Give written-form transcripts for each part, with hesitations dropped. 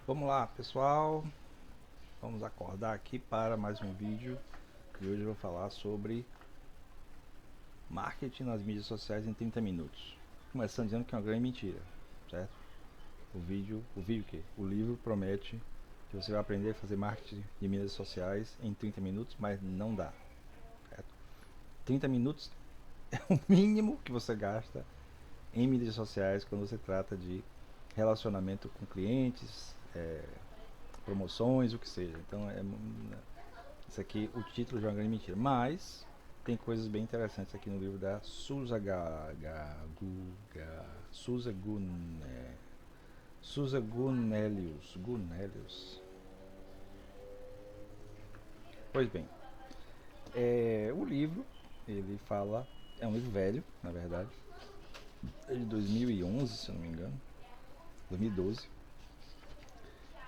Vamos lá, pessoal, vamos acordar aqui para mais um vídeo e hoje eu vou falar sobre marketing nas mídias sociais em 30 minutos. Começando dizendo que é uma grande mentira, certo? O vídeo o quê? O livro promete que você vai aprender a fazer marketing de mídias sociais em 30 minutos, mas não dá, certo? 30 minutos é o mínimo que você gasta em mídias sociais quando você trata de relacionamento com clientes, promoções, o que seja. Então isso aqui, o título já é uma grande mentira, mas tem coisas bem interessantes aqui no livro da Susa Gunelius. Pois bem, o livro, ele fala, é um livro velho, na verdade, é de 2011, se eu não me engano, 2012,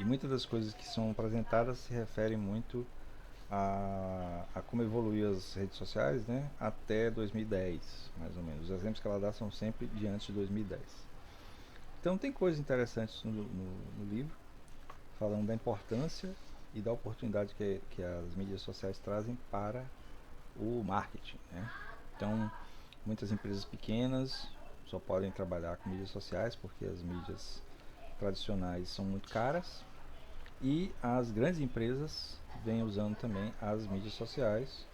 e muitas das coisas que são apresentadas se referem muito a como evoluir as redes sociais, né, até 2010, mais ou menos. Os exemplos que ela dá são sempre de antes de 2010. Então tem coisas interessantes no livro, falando da importância e da oportunidade que as mídias sociais trazem para o marketing, né? Então, muitas empresas pequenas só podem trabalhar com mídias sociais porque as mídias tradicionais são muito caras, e as grandes empresas vêm usando também as mídias sociais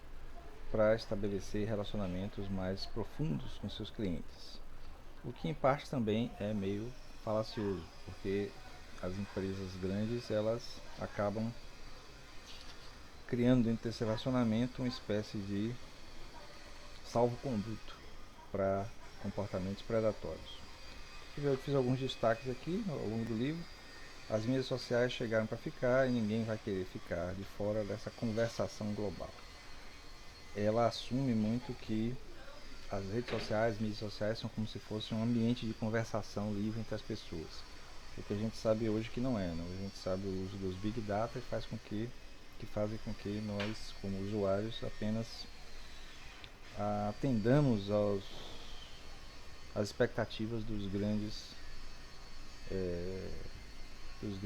para estabelecer relacionamentos mais profundos com seus clientes. O que em parte também é meio falacioso, porque as empresas grandes, elas acabam criando dentro desse relacionamento uma espécie de salvo-conduto para comportamentos predatórios. Eu fiz alguns destaques aqui ao longo do livro. As mídias sociais chegaram para ficar e ninguém vai querer ficar de fora dessa conversação global. Ela assume muito que as redes sociais, as mídias sociais são como se fosse um ambiente de conversação livre entre as pessoas. O que a gente sabe hoje que não é, né? A gente sabe o uso dos Big Data que fazem com que nós, como usuários, apenas atendamos às expectativas dos grandes os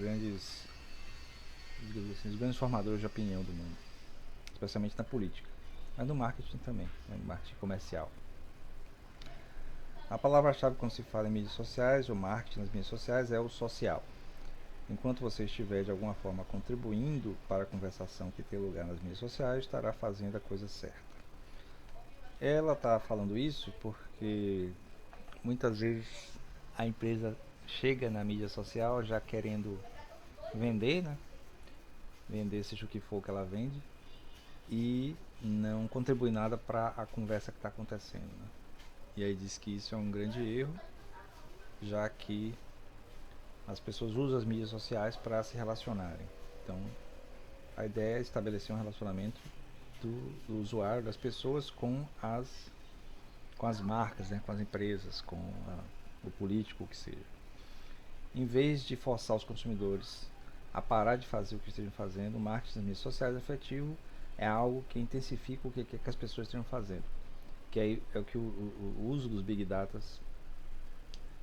grandes formadores de opinião do mundo, especialmente na política, mas no marketing também, né? No marketing comercial. A palavra-chave quando se fala em mídias sociais, o marketing nas mídias sociais, é o social. Enquanto você estiver de alguma forma contribuindo para a conversação que tem lugar nas mídias sociais, estará fazendo a coisa certa. Ela está falando isso porque muitas vezes a empresa chega na mídia social já querendo vender, né? Vender seja o que for que ela vende, e não contribui nada para a conversa que está acontecendo, né? E aí diz que isso é um grande erro, já que as pessoas usam as mídias sociais para se relacionarem. Então, a ideia é estabelecer um relacionamento do usuário, das pessoas com as marcas, né, com as empresas, com o político, o que seja. Em vez de forçar os consumidores a parar de fazer o que estejam fazendo, o marketing nas mídias sociais efetivo é algo que intensifica o que as pessoas estejam fazendo. Que é o que o uso dos Big Data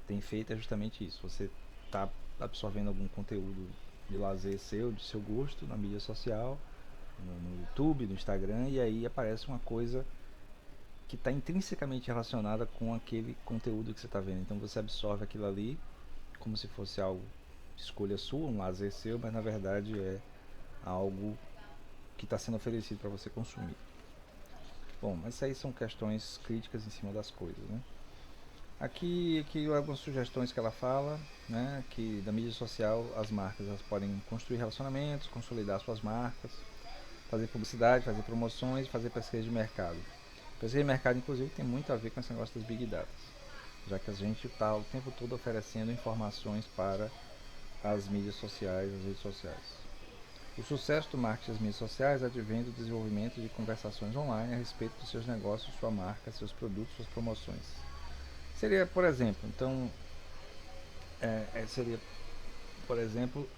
tem feito, é justamente isso. Você está absorvendo algum conteúdo de lazer seu, de seu gosto, na mídia social, no YouTube, no Instagram, e aí aparece uma coisa que está intrinsecamente relacionada com aquele conteúdo que você está vendo. Então você absorve aquilo ali como se fosse algo escolha sua, um lazer seu, mas na verdade é algo que está sendo oferecido para você consumir. Bom, mas isso aí são questões críticas em cima das coisas, né? Aqui algumas sugestões que ela fala, né, que da mídia social as marcas elas podem construir relacionamentos, consolidar suas marcas, fazer publicidade, fazer promoções, fazer pesquisa de mercado. Pesquisa de mercado, inclusive, tem muito a ver com esse negócio das Big Data, já que a gente está o tempo todo oferecendo informações para as mídias sociais, as redes sociais. O sucesso do marketing das mídias sociais advém do desenvolvimento de conversações online a respeito dos seus negócios, sua marca, seus produtos, suas promoções. Seria, por exemplo, então, seria, por exemplo,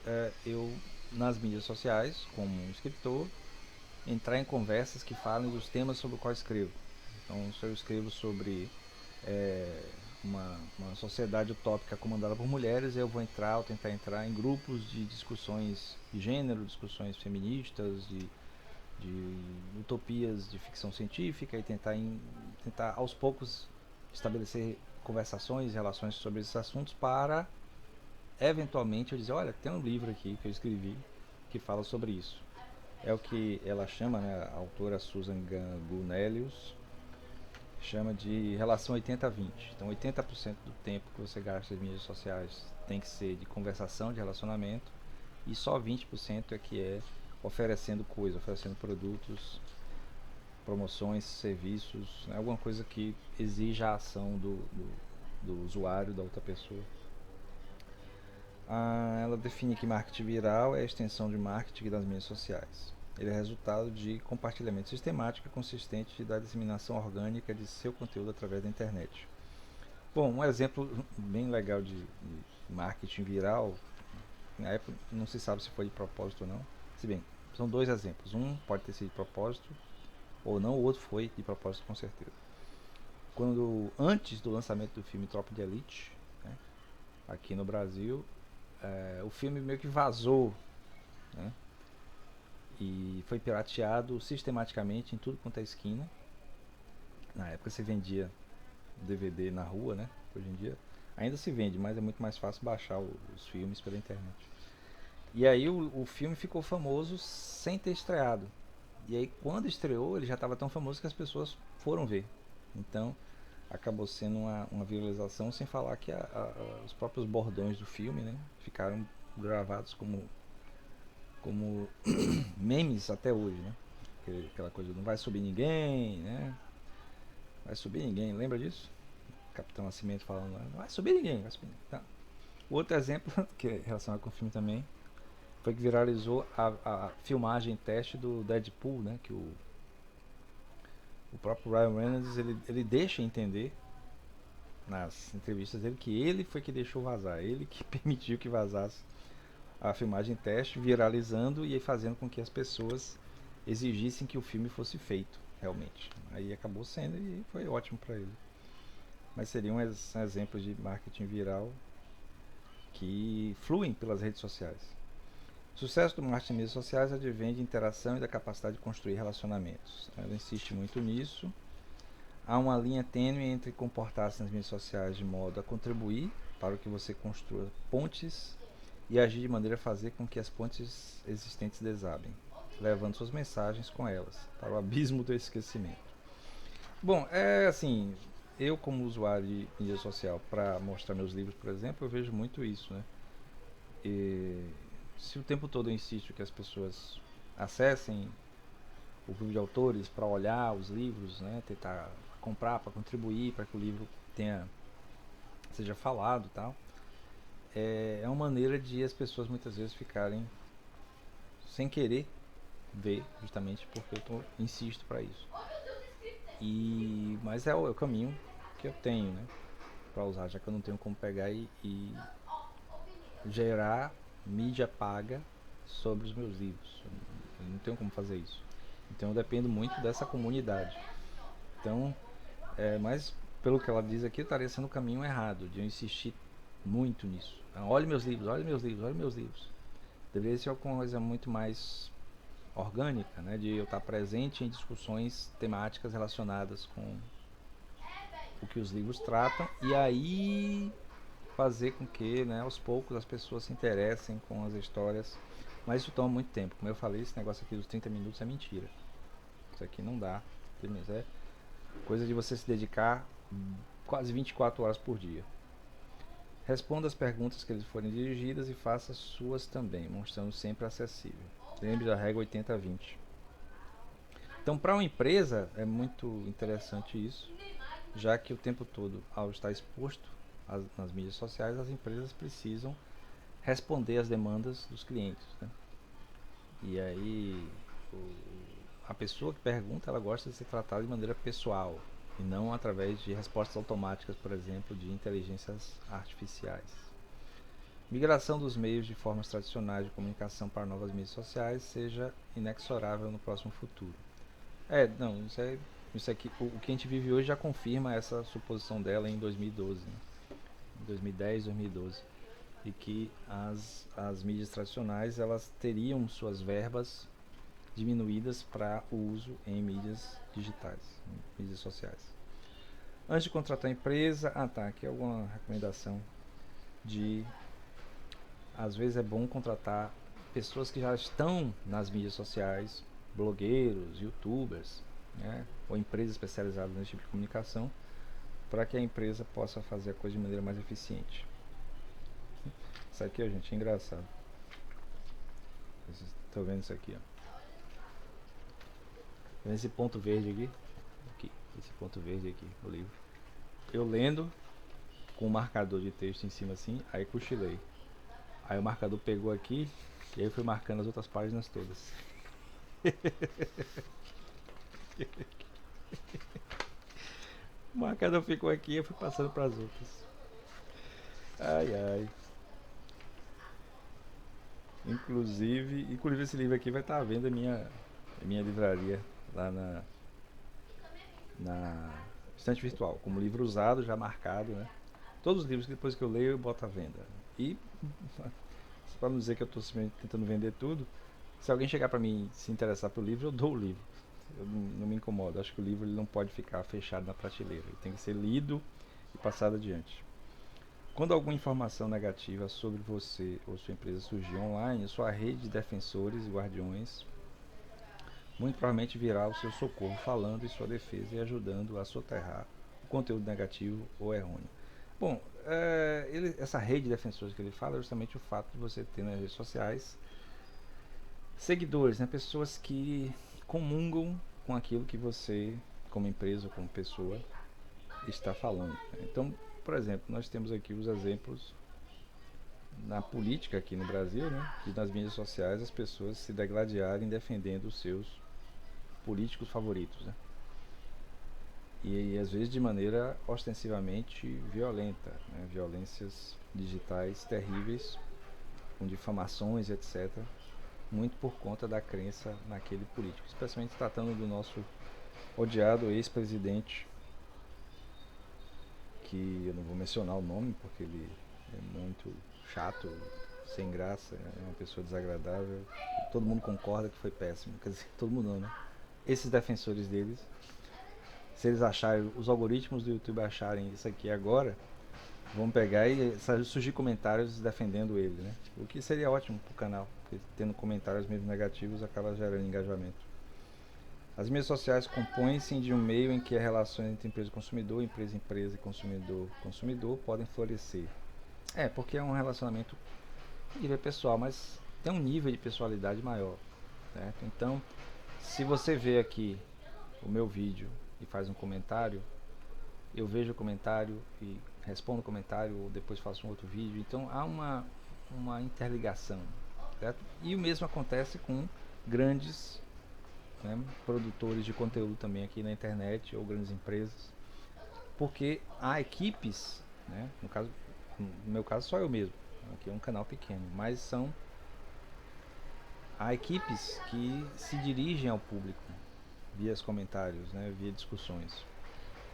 eu nas mídias sociais, como um escritor, entrar em conversas que falem dos temas sobre os quais escrevo. Então, se eu escrevo sobre uma sociedade utópica comandada por mulheres, eu vou tentar entrar em grupos de discussões de gênero, discussões feministas, de utopias de ficção científica e tentar aos poucos estabelecer conversações, relações sobre esses assuntos para eventualmente eu dizer, olha, tem um livro aqui que eu escrevi que fala sobre isso. É o que ela chama, né, a autora Susan Gunelius, chama de relação 80-20. Então 80% do tempo que você gasta nas mídias sociais tem que ser de conversação, de relacionamento, e só 20% é que é oferecendo coisa, oferecendo produtos, promoções, serviços, né, alguma coisa que exija a ação do usuário, da outra pessoa. Ela define que marketing viral é a extensão de marketing das mídias sociais. Ele é resultado de compartilhamento sistemático e consistente da disseminação orgânica de seu conteúdo através da internet. Bom, um exemplo bem legal de marketing viral, na época não se sabe se foi de propósito ou não, se bem, são dois exemplos. Um pode ter sido de propósito ou não, o outro foi de propósito com certeza. Antes do lançamento do filme Tropa de Elite, né, aqui no Brasil, o filme meio que vazou, né, e foi pirateado sistematicamente em tudo quanto é esquina. Na época se vendia DVD na rua, né? Hoje em dia ainda se vende, mas é muito mais fácil baixar os filmes pela internet. E aí o filme ficou famoso sem ter estreado. E aí quando estreou, ele já estava tão famoso que as pessoas foram ver. Então acabou sendo uma viralização, sem falar que os próprios bordões do filme, né, ficaram gravados como memes até hoje, né? Aquela coisa, não vai subir ninguém, né? Vai subir ninguém, lembra disso? Capitão Nascimento falando, não vai subir ninguém, vai subir ninguém. Tá. O outro exemplo, que é relacionado com o filme também, foi que viralizou a filmagem teste do Deadpool, né? Que o próprio Ryan Reynolds, ele deixa entender nas entrevistas dele que ele foi que deixou vazar, ele que permitiu que vazasse a filmagem teste, viralizando e fazendo com que as pessoas exigissem que o filme fosse feito, realmente. Aí acabou sendo e foi ótimo para ele. Mas seriam exemplos de marketing viral que fluem pelas redes sociais. O sucesso do marketing nas redes sociais advém de interação e da capacidade de construir relacionamentos. Ela insiste muito nisso. Há uma linha tênue entre comportar-se nas mídias sociais de modo a contribuir para que você construa pontes e agir de maneira a fazer com que as pontes existentes desabem, levando suas mensagens com elas para o abismo do esquecimento. Bom, é assim, eu como usuário de mídia social para mostrar meus livros, por exemplo, eu vejo muito isso, né? E se o tempo todo eu insisto que as pessoas acessem o grupo de autores para olhar os livros, né, tentar comprar para contribuir para que o livro seja falado e tal, é uma maneira de as pessoas muitas vezes ficarem sem querer ver, justamente porque eu insisto para isso. Mas é o caminho que eu tenho, né, para usar, já que eu não tenho como pegar e gerar mídia paga sobre os meus livros. Eu não tenho como fazer isso. Então eu dependo muito dessa comunidade. Então, mas pelo que ela diz aqui, eu estaria sendo o caminho errado, de eu insistir muito nisso. Olhe meus livros, olhe meus livros, olhe meus livros. Deveria ser alguma coisa muito mais orgânica, né? De eu estar presente em discussões temáticas relacionadas com o que os livros tratam e aí fazer com que, né, aos poucos as pessoas se interessem com as histórias. Mas isso toma muito tempo. Como eu falei, esse negócio aqui dos 30 minutos é mentira. Isso aqui não dá. É coisa de você se dedicar quase 24 horas por dia. Responda as perguntas que lhes forem dirigidas e faça as suas também, mostrando sempre acessível. Lembre da regra 80-20. Então, para uma empresa, é muito interessante isso, já que o tempo todo, ao estar exposto nas mídias sociais, as empresas precisam responder às demandas dos clientes, né? E aí, a pessoa que pergunta, ela gosta de ser tratada de maneira pessoal, e não através de respostas automáticas, por exemplo, de inteligências artificiais. Migração dos meios de formas tradicionais de comunicação para novas mídias sociais seja inexorável no próximo futuro. Não, isso é isso aqui, o que a gente vive hoje já confirma essa suposição dela em 2012, né? Em 2010, 2012. E que as mídias tradicionais elas teriam suas verbas diminuídas para o uso em mídias digitais, em mídias sociais. Antes de contratar a empresa, aqui alguma recomendação de, às vezes é bom contratar pessoas que já estão nas mídias sociais, blogueiros, youtubers, né, ou empresas especializadas nesse tipo de comunicação, para que a empresa possa fazer a coisa de maneira mais eficiente. Isso aqui, ó, gente, é engraçado. Vocês estão vendo isso aqui, ó. Tá vendo esse ponto verde aqui? Aqui, esse ponto verde aqui, o livro. Eu lendo com um marcador de texto em cima assim, aí cochilei. Aí o marcador pegou aqui e aí eu fui marcando as outras páginas todas. O marcador ficou aqui e eu fui passando para as outras. Ai ai. Inclusive esse livro aqui vai estar à venda em minha livraria lá na estante virtual, como livro usado, já marcado, né? Todos os livros que depois que eu leio eu boto à venda. E para não dizer que eu estou tentando vender tudo, se alguém chegar para mim se interessar pelo livro, eu dou o livro. Eu não me incomodo. Acho que o livro ele não pode ficar fechado na prateleira. Ele tem que ser lido e passado adiante. Quando alguma informação negativa sobre você ou sua empresa surgir online, sua rede de defensores e guardiões muito provavelmente virá ao seu socorro, falando em sua defesa e ajudando a soterrar o conteúdo negativo ou errôneo. Bom, essa rede de defensores que ele fala é justamente o fato de você ter nas redes sociais seguidores, né, pessoas que comungam com aquilo que você, como empresa ou como pessoa, está falando. Então, por exemplo, nós temos aqui os exemplos na política aqui no Brasil, né, e nas mídias sociais as pessoas se degladiarem defendendo os seus políticos favoritos, né? E às vezes de maneira ostensivamente violenta, né? Violências digitais terríveis, com difamações, etc. Muito por conta da crença naquele político, especialmente tratando do nosso odiado ex-presidente, que eu não vou mencionar o nome porque ele é muito chato, sem graça, é uma pessoa desagradável. Todo mundo concorda que foi péssimo, quer dizer, todo mundo não, né? Esses defensores deles, se eles acharem, os algoritmos do YouTube acharem isso aqui agora, vão pegar e surgir comentários defendendo ele, né? O que seria ótimo pro canal, porque tendo comentários mesmo negativos acaba gerando engajamento. As mídias sociais compõem-se de um meio em que as relações entre empresa e consumidor, empresa e consumidor podem florescer. Porque é um relacionamento nível pessoal, mas tem um nível de pessoalidade maior, certo? Então, se você vê aqui o meu vídeo e faz um comentário, eu vejo o comentário e respondo o comentário, ou depois faço um outro vídeo. Então há uma interligação, certo? E o mesmo acontece com grandes, né, produtores de conteúdo também aqui na internet, ou grandes empresas, porque há equipes, né, no meu caso só eu mesmo, aqui é um canal pequeno, mas há equipes que se dirigem ao público via os comentários, né, via discussões.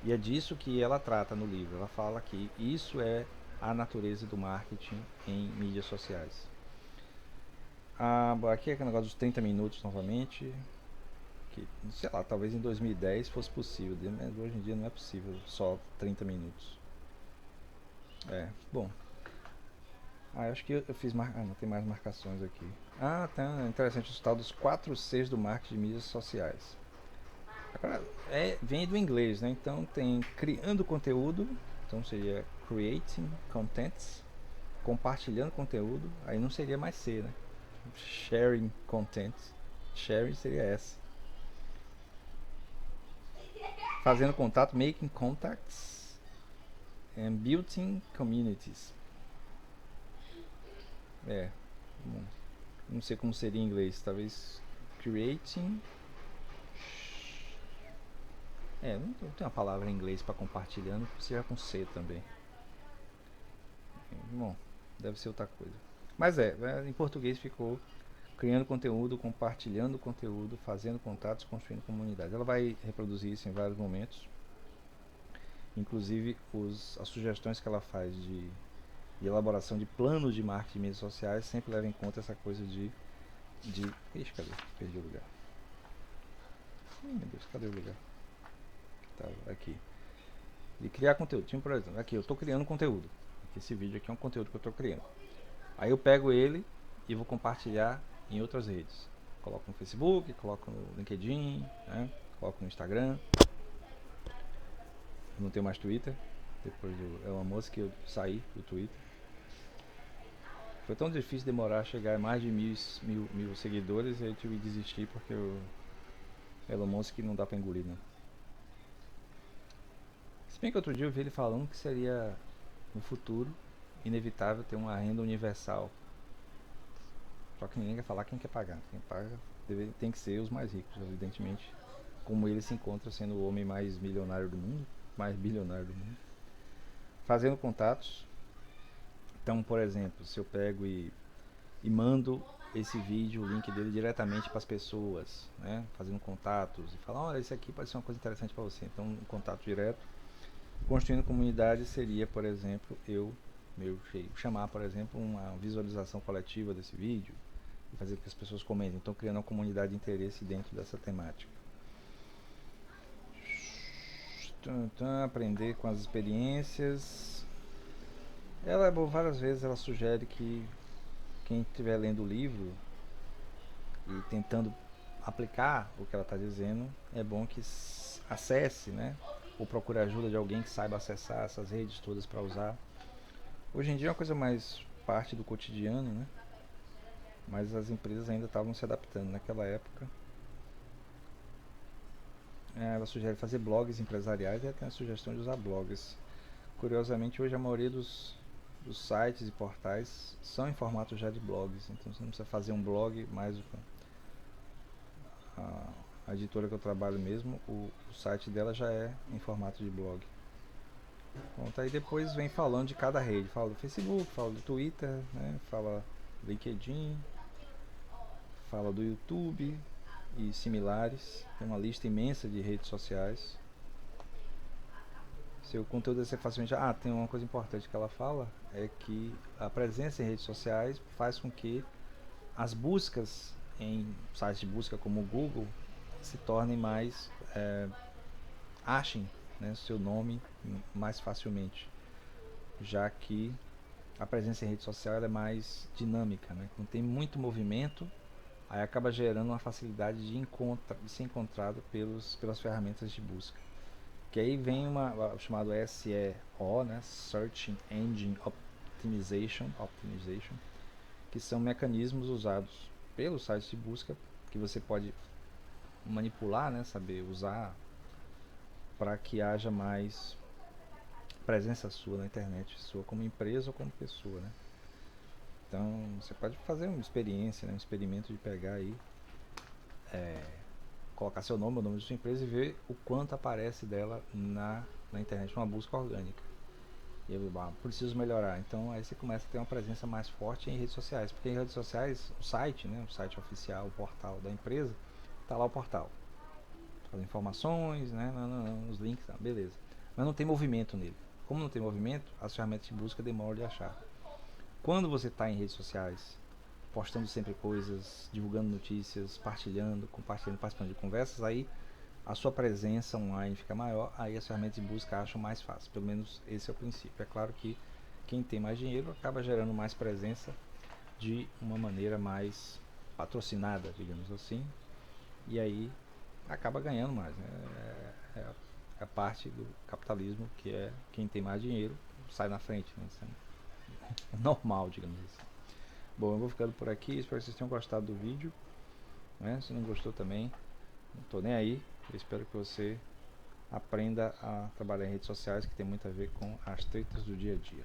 E é disso que ela trata no livro. Ela fala que isso é a natureza do marketing em mídias sociais. Aqui é aquele negócio dos 30 minutos novamente. Que, sei lá, talvez em 2010 fosse possível, mas hoje em dia não é possível só 30 minutos. Bom. Eu acho que eu fiz. Não tem mais marcações aqui. Tá interessante o tal dos 4 Cs do marketing de mídias sociais. Agora, vem do inglês, né? Então tem criando conteúdo, então seria creating contents, compartilhando conteúdo, aí não seria mais C, né? Sharing content, sharing seria S. Fazendo contato, making contacts, and building communities. Bom, não sei como seria em inglês, talvez creating. Não tem uma palavra em inglês para compartilhando, seja com C também. Bom, deve ser outra coisa. Mas em português ficou criando conteúdo, compartilhando conteúdo, fazendo contatos, construindo comunidade. Ela vai reproduzir isso em vários momentos. Inclusive as sugestões que ela faz de elaboração de planos de marketing em mídias sociais sempre leva em conta essa coisa de ixi, cadê? Perdi o lugar. Ih, meu Deus, cadê o lugar? Tá, aqui. De criar conteúdo. Tipo, por exemplo, aqui eu estou criando conteúdo. Esse vídeo aqui é um conteúdo que eu estou criando. Aí eu pego ele e vou compartilhar em outras redes. Coloco no Facebook, coloco no LinkedIn, né? Coloco no Instagram. Eu não tenho mais Twitter. Depois é uma moça que eu saí do Twitter. Foi tão difícil demorar a chegar a mais de mil seguidores, aí eu tive que desistir porque o Elon Musk não dá pra engolir, não. Se bem que outro dia eu vi ele falando que seria no futuro inevitável ter uma renda universal. Só que ninguém quer falar quem quer pagar. Quem paga tem que ser os mais ricos, evidentemente. Como ele se encontra sendo o homem mais milionário do mundo, mais bilionário do mundo. Fazendo contatos. Então, por exemplo, se eu pego e mando esse vídeo, o link dele diretamente para as pessoas, né? Fazendo contatos e falar, olha, isso aqui pode ser uma coisa interessante para você. Então, um contato direto. Construindo comunidade seria, por exemplo, chamar, por exemplo, uma visualização coletiva desse vídeo e fazer com que as pessoas comentem. Então, criando uma comunidade de interesse dentro dessa temática. Aprender com as experiências. Ela, várias vezes, ela sugere que quem estiver lendo o livro e tentando aplicar o que ela está dizendo, é bom que acesse, né? Ou procure a ajuda de alguém que saiba acessar essas redes todas para usar. Hoje em dia é uma coisa mais parte do cotidiano, né? Mas as empresas ainda estavam se adaptando. Naquela época, ela sugere fazer blogs empresariais e tem a sugestão de usar blogs. Curiosamente, hoje a maioria dos sites e portais são em formato já de blogs, então você não precisa fazer um blog, mais a editora que eu trabalho mesmo, o site dela já é em formato de blog. Pronto, aí depois vem falando de cada rede, fala do Facebook, fala do Twitter, né? Fala do LinkedIn, fala do YouTube e similares. Tem uma lista imensa de redes sociais. Seu conteúdo deve ser facilmente... tem uma coisa importante que ela fala, é que a presença em redes sociais faz com que as buscas em sites de busca como o Google se tornem mais... achem, né, seu nome mais facilmente, já que a presença em rede social ela é mais dinâmica, né? Não tem muito movimento, aí acaba gerando uma facilidade de ser encontrado pelas ferramentas de busca. Que aí vem o chamado SEO, né? Search Engine Optimization, que são mecanismos usados pelos sites de busca que você pode manipular, né? Saber usar para que haja mais presença sua na internet, sua como empresa ou como pessoa, né? Então você pode fazer uma experiência, né? Um experimento de pegar aí, colocar seu nome, o nome de sua empresa e ver o quanto aparece dela na internet, uma busca orgânica. E eu preciso melhorar. Então aí você começa a ter uma presença mais forte em redes sociais, porque em redes sociais o site, né? O site oficial, o portal da empresa, tá lá o portal, as informações, né? Os links, beleza. Mas não tem movimento nele. Como não tem movimento, as ferramentas de busca demoram de achar. Quando você está em redes sociais, postando sempre coisas, divulgando notícias, compartilhando, participando de conversas, aí a sua presença online fica maior, aí as ferramentas de busca acham mais fácil. Pelo menos esse é o princípio. É claro que quem tem mais dinheiro acaba gerando mais presença de uma maneira mais patrocinada, digamos assim, e aí acaba ganhando mais, né? É a parte do capitalismo que é quem tem mais dinheiro sai na frente, né? Isso é normal, digamos assim. Bom, eu vou ficando por aqui, espero que vocês tenham gostado do vídeo, né? Se não gostou também, não tô nem aí. Eu espero que você aprenda a trabalhar em redes sociais, que tem muito a ver com as tretas do dia a dia.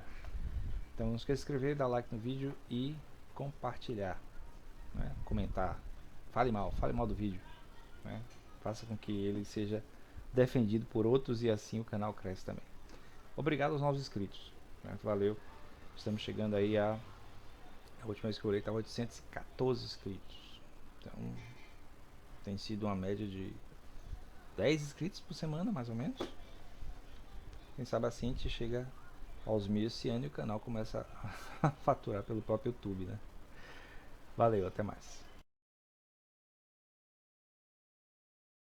Então não esqueça de se inscrever, dar like no vídeo e compartilhar, né? Comentar, fale mal do vídeo, né? Faça com que ele seja defendido por outros e assim o canal cresce também. Obrigado aos novos inscritos, né? Valeu, estamos chegando aí a última vez que eu olhei estava 814 inscritos. Então tem sido uma média de 10 inscritos por semana, mais ou menos. Quem sabe assim a gente chega aos 1000 esse ano e o canal começa a faturar pelo próprio YouTube, né? Valeu, até mais.